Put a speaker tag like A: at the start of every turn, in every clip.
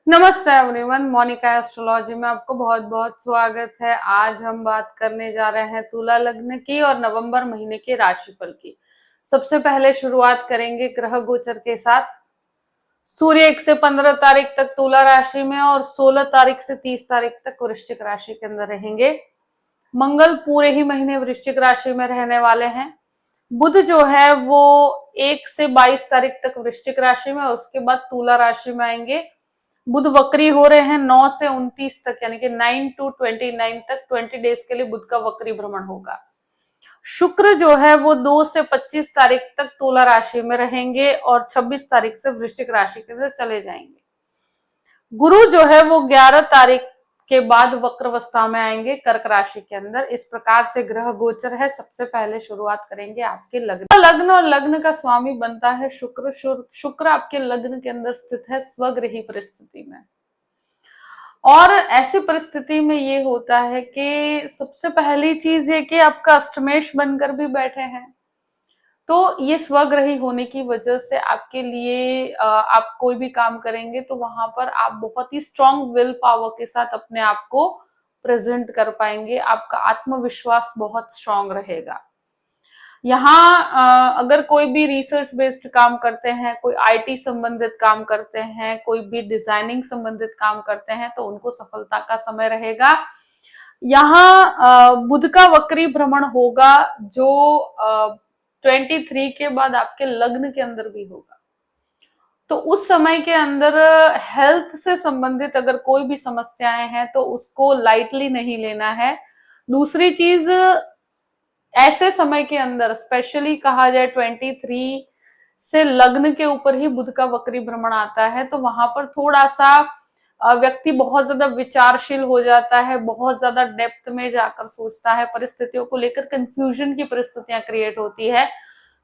A: नमस्ते everyone, Monika astrology में आपको बहुत बहुत स्वागत है। आज हम बात करने जा रहे हैं तुला लग्न की और नवंबर महीने के राशिफल की। सबसे पहले शुरुआत करेंगे ग्रह गोचर के साथ। सूर्य 1 से 15 तारीख तक तुला राशि में और 16 तारीख से 30 तारीख तक वृश्चिक राशि के अंदर रहेंगे। मंगल पूरे ही महीने वृश्चिक राशि में रहने वाले हैं। बुध जो है वो 1 से 22 तारीख तक वृश्चिक राशि में, उसके बाद तुला राशि में आएंगे। बुध वक्री हो रहे हैं 9 से 29 तक, यानी कि 9 to 29 तक 20 डेज के लिए बुध का वक्री भ्रमण होगा। शुक्र जो है वो 2 से 25 तारीख तक तुला राशि में रहेंगे और 26 तारीख से वृश्चिक राशि के अंदर चले जाएंगे। गुरु जो है वो 11 तारीख के बाद वक्रावस्था में आएंगे कर्क राशि के अंदर। इस प्रकार से ग्रह गोचर है। सबसे पहले शुरुआत करेंगे आपके लग्न। लग्न और लग्न का स्वामी बनता है शुक्र। शुक्र आपके लग्न के अंदर स्थित है स्वगृही परिस्थिति में, और ऐसी परिस्थिति में ये होता है कि सबसे पहली चीज ये कि आपका अष्टमेश बनकर भी बैठे हैं, तो ये स्वग्रही होने की वजह से आपके लिए आप कोई भी काम करेंगे तो वहां पर आप बहुत ही स्ट्रॉन्ग विल पावर के साथ अपने आप को प्रेजेंट कर पाएंगे। आपका आत्मविश्वास बहुत स्ट्रॉन्ग रहेगा। यहाँ अगर कोई भी रिसर्च बेस्ड काम करते हैं, कोई आईटी संबंधित काम करते हैं, कोई भी डिजाइनिंग संबंधित काम करते हैं, तो उनको सफलता का समय रहेगा। यहाँ बुध का वक्री भ्रमण होगा जो 23 के बाद आपके लग्न के अंदर भी होगा। तो उस समय के अंदर हेल्थ से संबंधित अगर कोई भी समस्याएं हैं तो उसको लाइटली नहीं लेना है। दूसरी चीज, ऐसे समय के अंदर स्पेशली कहा जाए 23 से लग्न के ऊपर ही बुध का वक्री भ्रमण आता है, तो वहां पर थोड़ा सा व्यक्ति बहुत ज्यादा विचारशील हो जाता है, बहुत ज्यादा डेप्थ में जाकर सोचता है, परिस्थितियों को लेकर कंफ्यूजन की परिस्थितियां क्रिएट होती है।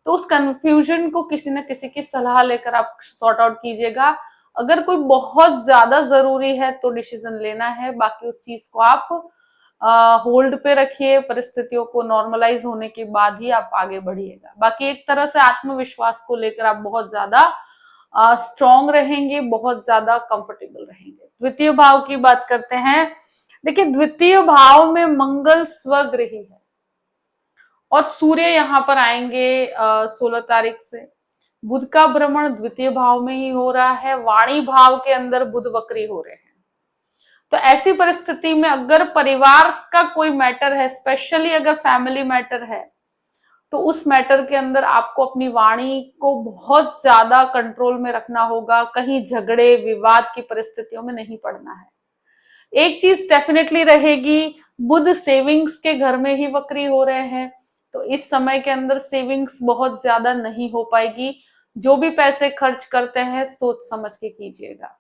A: तो उस कंफ्यूजन को किसी न किसी की सलाह लेकर आप सॉर्ट आउट कीजिएगा। अगर कोई बहुत ज्यादा जरूरी है तो डिसीजन लेना है, बाकी उस चीज को आप होल्ड पे रखिए। परिस्थितियों को नॉर्मलाइज होने के बाद ही आप आगे बढ़िएगा। बाकी एक तरह से आत्मविश्वास को लेकर आप बहुत ज्यादा स्ट्रॉन्ग रहेंगे, बहुत ज्यादा कंफर्टेबल रहेंगे। द्वितीय भाव की बात करते हैं। देखिए, द्वितीय भाव में मंगल स्वगृही है और सूर्य यहाँ पर आएंगे 16 तारीख से। बुध का भ्रमण द्वितीय भाव में ही हो रहा है, वाणी भाव के अंदर बुध वक्री हो रहे हैं। तो ऐसी परिस्थिति में अगर परिवार का कोई मैटर है, स्पेशली अगर फैमिली मैटर है, तो उस मैटर के अंदर आपको अपनी वाणी को बहुत ज्यादा कंट्रोल में रखना होगा। कहीं झगड़े विवाद की परिस्थितियों में नहीं पड़ना है। एक चीज डेफिनेटली रहेगी, बुध सेविंग्स के घर में ही वक्री हो रहे हैं, तो इस समय के अंदर सेविंग्स बहुत ज्यादा नहीं हो पाएगी। जो भी पैसे खर्च करते हैं सोच समझ के कीजिएगा।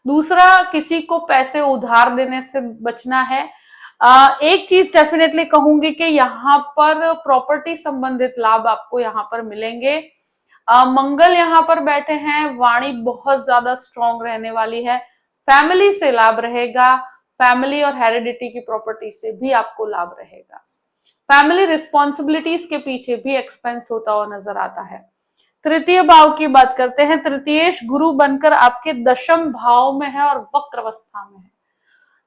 A: दूसरा, किसी को पैसे उधार देने से बचना है। एक चीज डेफिनेटली कहूंगी कि यहाँ पर प्रॉपर्टी संबंधित लाभ आपको यहाँ पर मिलेंगे। मंगल यहाँ पर बैठे हैं, वाणी बहुत ज्यादा स्ट्रॉन्ग रहने वाली है। फैमिली से लाभ रहेगा, फैमिली और हेरिडिटी की प्रॉपर्टी से भी आपको लाभ रहेगा। फैमिली रिस्पॉन्सिबिलिटीज के पीछे भी एक्सपेंस होता हुआ नजर आता है। तृतीय भाव की बात करते हैं। तृतीयेश गुरु बनकर आपके दशम भाव में है और वक्र अवस्था में है,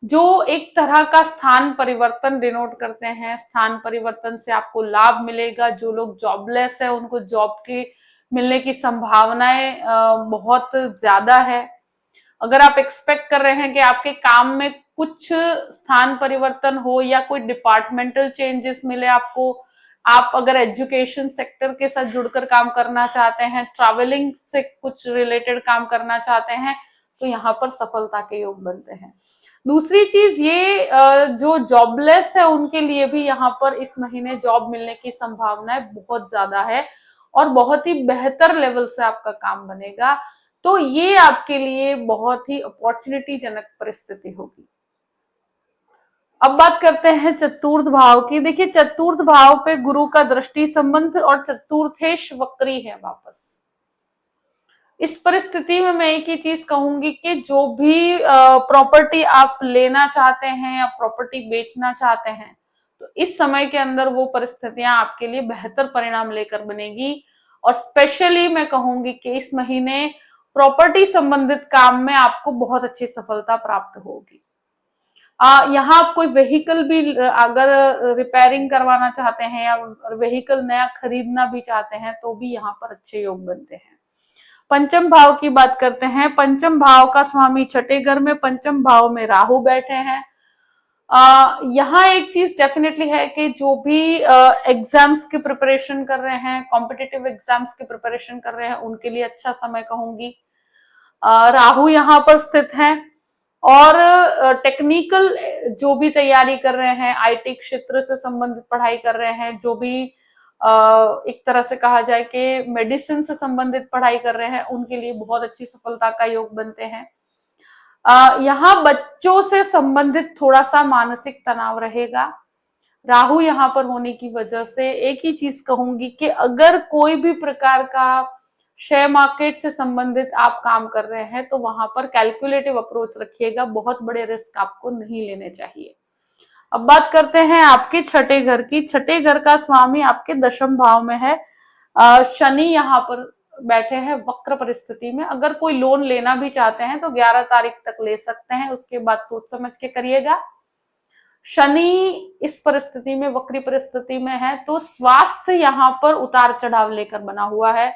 A: जो एक तरह का स्थान परिवर्तन डिनोट करते हैं। स्थान परिवर्तन से आपको लाभ मिलेगा। जो लोग जॉबलेस है उनको जॉब की मिलने की संभावनाएं बहुत ज्यादा है। अगर आप एक्सपेक्ट कर रहे हैं कि आपके काम में कुछ स्थान परिवर्तन हो या कोई डिपार्टमेंटल चेंजेस मिले आपको, आप अगर एजुकेशन सेक्टर के साथ जुड़कर काम करना चाहते हैं, ट्रैवलिंग से कुछ रिलेटेड काम करना चाहते हैं, तो यहाँ पर सफलता के योग बनते हैं। दूसरी चीज ये, जो जॉबलेस है उनके लिए भी यहाँ पर इस महीने जॉब मिलने की संभावनाएं बहुत ज्यादा है और बहुत ही बेहतर लेवल से आपका काम बनेगा। तो ये आपके लिए बहुत ही अपॉर्चुनिटी जनक परिस्थिति होगी। अब बात करते हैं चतुर्थ भाव की। देखिए, चतुर्थ भाव पे गुरु का दृष्टि संबंध और चतुर्थेश वक्री है वापस। इस परिस्थिति में मैं एक ही चीज कहूंगी कि जो भी प्रॉपर्टी आप लेना चाहते हैं या प्रॉपर्टी बेचना चाहते हैं, तो इस समय के अंदर वो परिस्थितियां आपके लिए बेहतर परिणाम लेकर बनेगी। और स्पेशली मैं कहूंगी कि इस महीने प्रॉपर्टी संबंधित काम में आपको बहुत अच्छी सफलता प्राप्त होगी। यहाँ आप कोई व्हीकल भी अगर रिपेयरिंग करवाना चाहते हैं या व्हीकल नया खरीदना भी चाहते हैं तो भी यहाँ पर अच्छे योग बनते हैं। पंचम भाव की बात करते हैं। पंचम भाव का स्वामी छठे घर में, पंचम भाव में राहु बैठे हैं। यहाँ एक चीज डेफिनेटली है कि जो भी एग्जाम्स की प्रिपरेशन कर रहे हैं, कॉम्पिटिटिव एग्जाम्स की प्रिपरेशन कर रहे हैं, उनके लिए अच्छा समय कहूंगी। राहु यहाँ पर स्थित हैं और टेक्निकल जो भी तैयारी कर रहे हैं, आईटी क्षेत्र से संबंधित पढ़ाई कर रहे हैं, जो भी एक तरह से कहा जाए कि मेडिसिन से संबंधित पढ़ाई कर रहे हैं, उनके लिए बहुत अच्छी सफलता का योग बनते हैं। यहाँ बच्चों से संबंधित थोड़ा सा मानसिक तनाव रहेगा। राहु यहाँ पर होने की वजह से एक ही चीज कहूंगी कि अगर कोई भी प्रकार का शेयर मार्केट से संबंधित आप काम कर रहे हैं तो वहां पर कैलकुलेटिव अप्रोच रखिएगा, बहुत बड़े रिस्क आपको नहीं लेने चाहिए। अब बात करते हैं आपके छठे घर की। छठे घर का स्वामी आपके दशम भाव में है। शनि यहाँ पर बैठे हैं वक्र परिस्थिति में। अगर कोई लोन लेना भी चाहते हैं तो 11 तारीख तक ले सकते हैं, उसके बाद सोच समझ के करिएगा। शनि इस परिस्थिति में, वक्री परिस्थिति में है, तो स्वास्थ्य यहाँ पर उतार चढ़ाव लेकर बना हुआ है।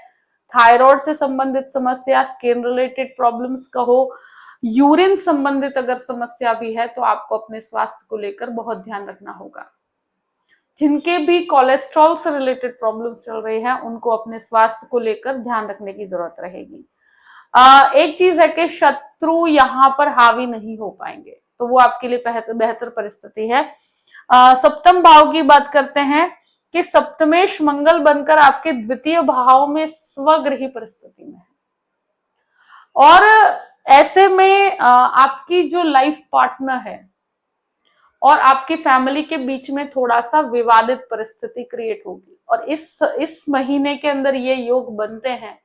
A: थायराइड से संबंधित समस्या, स्किन रिलेटेड प्रॉब्लम्स कहो, यूरिन संबंधित अगर समस्या भी है तो आपको अपने स्वास्थ्य को लेकर बहुत ध्यान रखना होगा। जिनके भी कोलेस्ट्रॉल से रिलेटेड प्रॉब्लम्स चल रही हैं उनको अपने स्वास्थ्य को लेकर ध्यान रखने की जरूरत रहेगी। एक चीज है कि शत्रु यहाँ पर हावी नहीं हो पाएंगे, तो वो आपके लिए बेहतर परिस्थिति है। सप्तम भाव की बात करते हैं कि सप्तमेश मंगल बनकर आपके द्वितीय भाव में स्वगृही परिस्थिति में है और ऐसे में आपकी जो लाइफ पार्टनर है और आपकी फैमिली के बीच में थोड़ा सा विवादित परिस्थिति क्रिएट होगी। और इस महीने के अंदर ये योग बनते हैं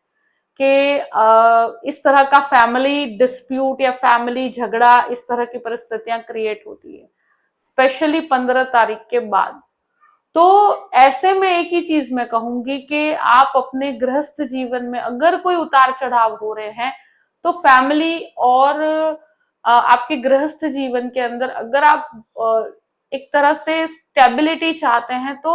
A: कि इस तरह का फैमिली डिस्प्यूट या फैमिली झगड़ा, इस तरह की परिस्थितियां क्रिएट होती है, स्पेशली 15 तारीख के बाद। तो ऐसे में एक ही चीज मैं कहूंगी कि आप अपने गृहस्थ जीवन में अगर कोई उतार चढ़ाव हो रहे हैं तो फैमिली और आपके गृहस्थ जीवन के अंदर अगर आप एक तरह से स्टेबिलिटी चाहते हैं तो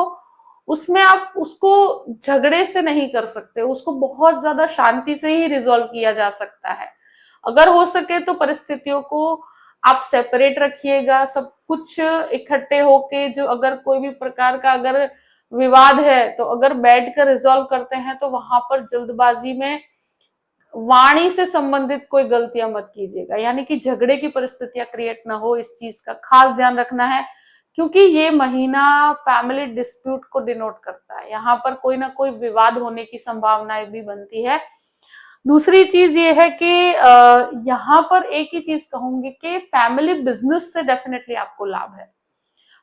A: उसमें आप उसको झगड़े से नहीं कर सकते, उसको बहुत ज्यादा शांति से ही रिजॉल्व किया जा सकता है। अगर हो सके तो परिस्थितियों को आप सेपरेट रखिएगा, सब कुछ इकट्ठे होके, जो अगर कोई भी प्रकार का अगर विवाद है तो अगर बैठ कर रिजॉल्व करते हैं तो वहां पर जल्दबाजी में वाणी से संबंधित कोई गलतियां मत कीजिएगा, यानी कि झगड़े की परिस्थितियां क्रिएट ना हो, इस चीज का खास ध्यान रखना है, क्योंकि ये महीना फैमिली डिस्प्यूट को डिनोट करता है। यहाँ पर कोई ना कोई विवाद होने की संभावनाएं भी बनती है। दूसरी चीज ये है कि यहाँ पर एक ही चीज कहूंगी कि फैमिली बिजनेस से डेफिनेटली आपको लाभ है।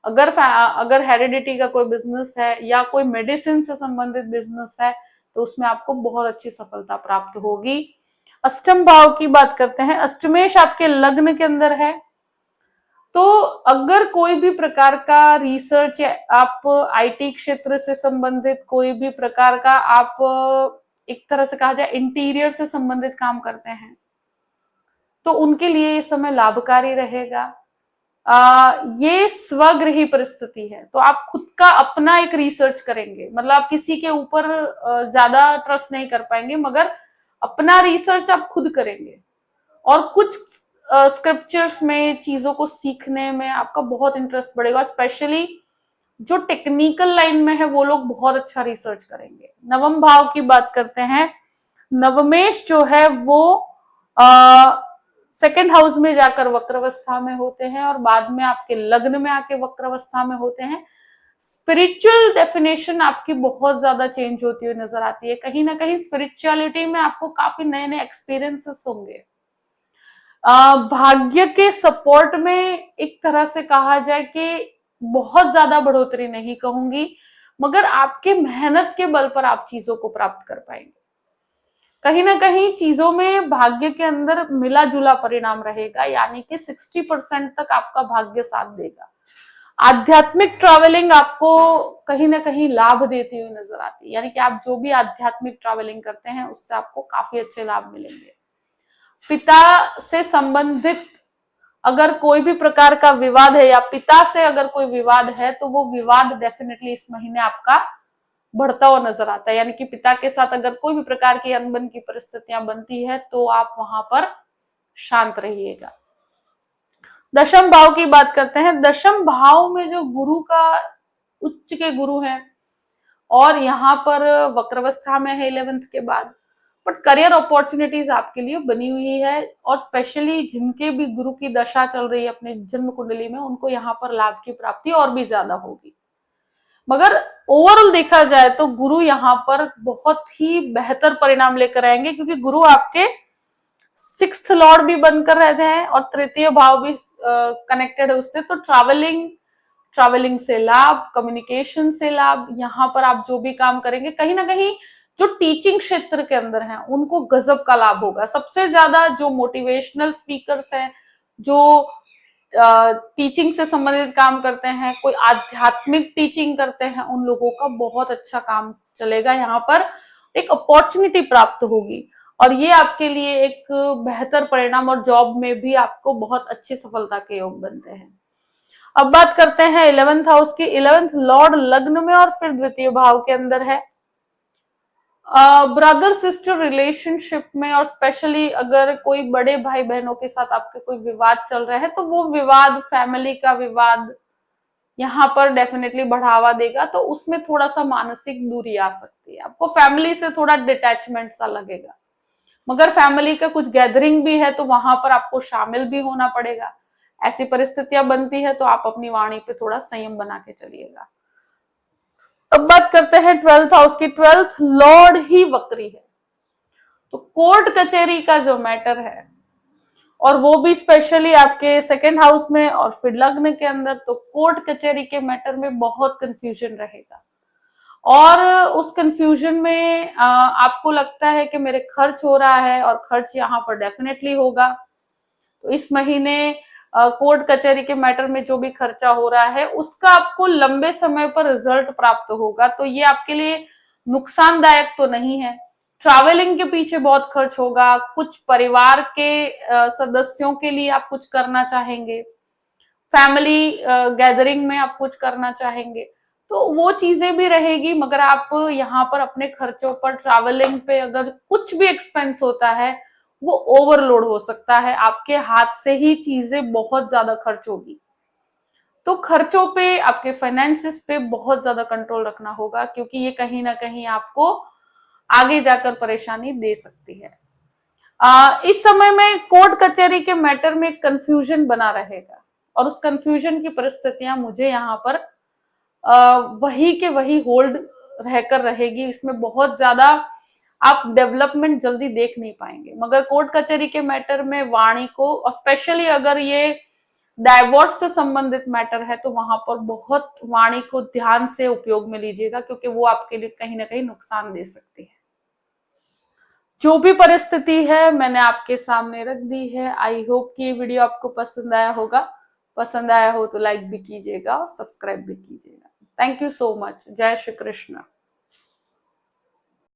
A: अगर हेरिडिटी का कोई बिजनेस है या कोई मेडिसिन से संबंधित बिजनेस है तो उसमें आपको बहुत अच्छी सफलता प्राप्त होगी। अष्टम भाव की बात करते हैं। अष्टमेश आपके लग्न के अंदर है, तो अगर कोई भी प्रकार का रिसर्च या आप आईटी क्षेत्र से संबंधित कोई भी प्रकार का आप एक तरह से कहा जाए इंटीरियर से संबंधित काम करते हैं तो उनके लिए ये समय लाभकारी रहेगा। ये स्वगृही परिस्थिति है, तो आप खुद का अपना एक रिसर्च करेंगे, मतलब आप किसी के ऊपर ज्यादा ट्रस्ट नहीं कर पाएंगे, मगर अपना रिसर्च आप खुद करेंगे और कुछ स्क्रिप्चर्स में चीजों को सीखने में आपका बहुत इंटरेस्ट बढ़ेगा। और स्पेशली जो टेक्निकल लाइन में है वो लोग बहुत अच्छा रिसर्च करेंगे। नवम भाव की बात करते हैं। नवमेश जो है वो सेकेंड हाउस में जाकर वक्रावस्था में होते हैं और बाद में आपके लग्न में आके वक्रावस्था में होते हैं। स्पिरिचुअल डेफिनेशन आपकी बहुत ज्यादा चेंज होती हुई नजर आती है। कहीं ना कहीं स्पिरिचुअलिटी में आपको काफी नए नए एक्सपीरियंसेस होंगे। भाग्य के सपोर्ट में एक तरह से कहा जाए कि बहुत ज्यादा बढ़ोतरी नहीं कहूंगी, मगर आपके मेहनत के बल पर आप चीजों को प्राप्त कर पाएंगे। कहीं ना कहीं चीजों में भाग्य के अंदर मिला जुला परिणाम रहेगा, यानी कि 60% तक आपका भाग्य साथ देगा। आध्यात्मिक ट्रैवलिंग आपको कहीं ना कहीं लाभ देती हुई नजर आती है, यानी कि आप जो भी आध्यात्मिक ट्रैवलिंग करते हैं उससे आपको काफी अच्छे लाभ मिलेंगे। पिता से संबंधित अगर कोई भी प्रकार का विवाद है या पिता से अगर कोई विवाद है तो वो विवाद डेफिनेटली इस महीने आपका बढ़ता हुआ नजर आता है। यानी कि पिता के साथ अगर कोई भी प्रकार की अनबन की परिस्थितियां बनती है तो आप वहां पर शांत रहिएगा। दशम भाव की बात करते हैं। दशम भाव में जो गुरु का उच्च के गुरु हैं और यहाँ पर वक्रावस्था में है 11th के बाद, बट करियर अपॉर्चुनिटीज आपके लिए बनी हुई है और स्पेशली जिनके भी गुरु की दशा चल रही है अपने जन्म कुंडली में उनको यहाँ पर लाभ की प्राप्ति और भी ज्यादा होगी। मगर ओवरऑल देखा जाए तो गुरु यहाँ पर बहुत ही बेहतर परिणाम लेकर आएंगे क्योंकि गुरु आपके 6th लॉर्ड भी बनकर रहते हैं और तृतीय भाव भी कनेक्टेड है उससे। तो ट्रैवलिंग से लाभ, कम्युनिकेशन से लाभ, यहाँ पर आप जो भी काम करेंगे कहीं ना कहीं जो टीचिंग क्षेत्र के अंदर हैं उनको गजब का लाभ होगा। सबसे ज्यादा जो मोटिवेशनल स्पीकर्स हैं, जो टीचिंग से संबंधित काम करते हैं, कोई आध्यात्मिक टीचिंग करते हैं, उन लोगों का बहुत अच्छा काम चलेगा। यहाँ पर एक अपॉर्चुनिटी प्राप्त होगी और ये आपके लिए एक बेहतर परिणाम और जॉब में भी आपको बहुत अच्छी सफलता के योग बनते हैं। अब बात करते हैं 11th हाउस की। 11th लॉर्ड लग्न में और फिर द्वितीय भाव के अंदर है। ब्रदर सिस्टर रिलेशनशिप में और स्पेशली अगर कोई बड़े भाई बहनों के साथ आपके कोई विवाद चल रहा है तो वो विवाद, फैमिली का विवाद यहाँ पर डेफिनेटली बढ़ावा देगा। तो उसमें थोड़ा सा मानसिक दूरी आ सकती है, आपको फैमिली से थोड़ा डिटैचमेंट सा लगेगा। मगर फैमिली का कुछ गैदरिंग भी है तो वहां पर आपको शामिल भी होना पड़ेगा। ऐसी परिस्थितियां बनती है तो आप अपनी वाणी पे थोड़ा संयम बना के चलिएगा। अब बात करते हैं 12th हाउस की। 12th लॉर्ड ही वक्री है तो कोर्ट कचहरी का जो मैटर है और वो भी स्पेशली आपके 2nd हाउस में और फिर लग्न के अंदर, तो कोर्ट कचहरी के मैटर में बहुत कंफ्यूजन रहेगा और उस कंफ्यूजन में आपको लगता है कि मेरे खर्च हो रहा है और खर्च यहाँ पर डेफिनेटली होगा। तो इस महीने कोर्ट कचहरी के मैटर में जो भी खर्चा हो रहा है उसका आपको लंबे समय पर रिजल्ट प्राप्त होगा। तो ये आपके लिए नुकसानदायक तो नहीं है। ट्रैवलिंग के पीछे बहुत खर्च होगा, कुछ परिवार के सदस्यों के लिए आप कुछ करना चाहेंगे, फैमिली गैदरिंग में आप कुछ करना चाहेंगे, तो वो चीजें भी रहेगी। मगर आप यहाँ पर अपने खर्चों पर, ट्रैवलिंग पे अगर कुछ भी एक्सपेंस होता है वो ओवरलोड हो सकता है, आपके हाथ से ही चीजें बहुत ज्यादा खर्च होगी। तो खर्चों पे, आपके फाइनेंसेस पे बहुत ज्यादा कंट्रोल रखना होगा क्योंकि ये कहीं ना कहीं आपको आगे जाकर परेशानी दे सकती है। इस समय में कोर्ट कचहरी के मैटर में कंफ्यूजन बना रहेगा और उस कंफ्यूजन की परिस्थितियां मुझे यहाँ पर वही के वही होल्ड रहकर रहेगी। इसमें बहुत ज्यादा आप डेवलपमेंट जल्दी देख नहीं पाएंगे। मगर कोर्ट कचहरी के मैटर में वाणी को, और स्पेशली अगर ये डाइवोर्स से संबंधित मैटर है तो वहां पर बहुत वाणी को ध्यान से उपयोग में लीजिएगा क्योंकि वो आपके लिए कहीं ना कहीं नुकसान दे सकती है। जो भी परिस्थिति है मैंने आपके सामने रख दी है। आई होप कि ये वीडियो आपको पसंद आया होगा। पसंद आया हो तो लाइक भी कीजिएगा और सब्सक्राइब भी कीजिएगा। Thank you so much. जय श्री कृष्ण।